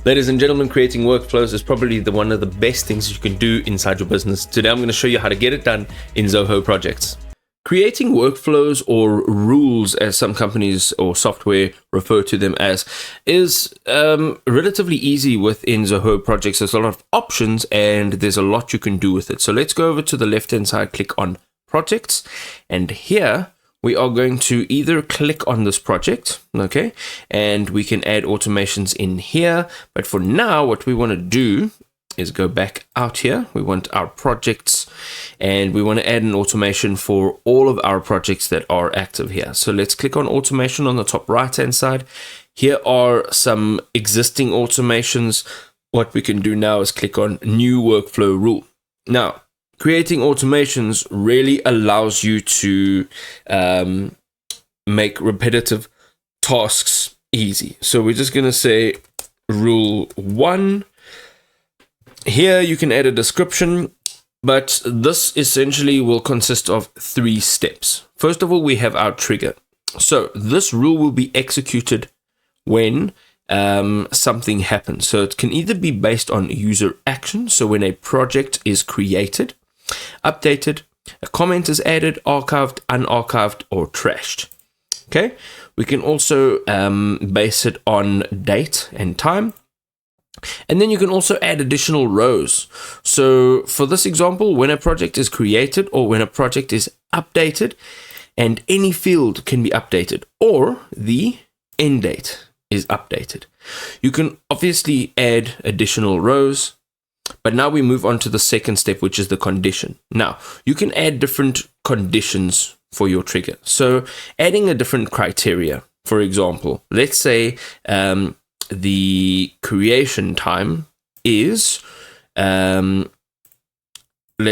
Ladies and gentlemen, creating workflows is probably one of the best things you can do inside your business. Today, I'm going to show you how to get it done in Zoho Projects. Creating workflows or rules, as some companies or software refer to them as, is relatively easy within Zoho Projects. There's a lot of options and there's a lot you can do with it. So let's go over to the left-hand side, click on Projects, and here we are going to either click on this project, okay, and we can add automations in here. But for now, what we want to do is go back out here. We want our projects and we want to add an automation for all of our projects that are active here. So let's click on automation on the top right hand side. Here are some existing automations. What we can do now is click on new workflow rule. Now, creating automations really allows you to make repetitive tasks easy. So we're just going to say rule 1. Here you can add a description, but this essentially will consist of 3 steps. First of all, we have our trigger. So this rule will be executed when something happens. So it can either be based on user action. So when a project is created, updated, a comment is added, archived, unarchived, or trashed. Okay, we can also base it on date and time. And then you can also add additional rows. So for this example, when a project is created or when a project is updated, and any field can be updated, or the end date is updated. You can obviously add additional rows, but now we move on to the second step, which is the condition. Now, you can add different conditions for your trigger. So adding a different criteria, for example, let's say the creation time is, let's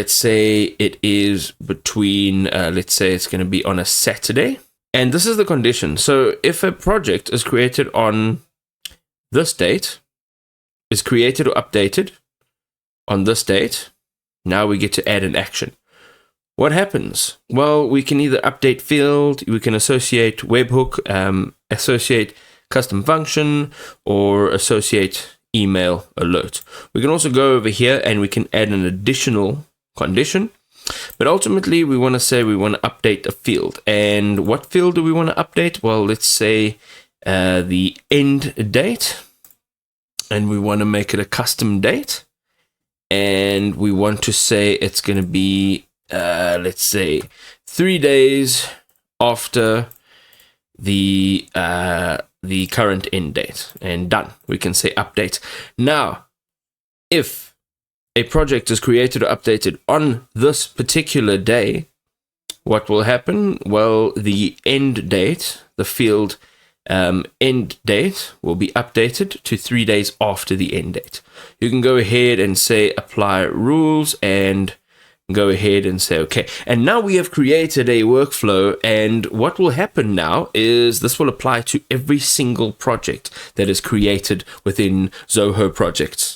say it is between, let's say it's going to be on a Saturday. And this is the condition. So if a project is created on this date, is created or updated on this date, now we get to add an action. What happens? Well, we can either update field, we can associate webhook, associate custom function, or associate email alert. We can also go over here and we can add an additional condition. But ultimately, we want to say we want to update a field. And what field do we want to update? Well, let's say the end date. And we want to make it a custom date. And we want to say it's going to be, let's say, 3 days after the current end date, and done. We can say update. Now, if a project is created or updated on this particular day, what will happen? Well, the end date, the field end date, will be updated to 3 days after the end date. You can go ahead and say apply rules and go ahead and say okay. And now we have created a workflow, and what will happen now is this will apply to every single project that is created within Zoho Projects.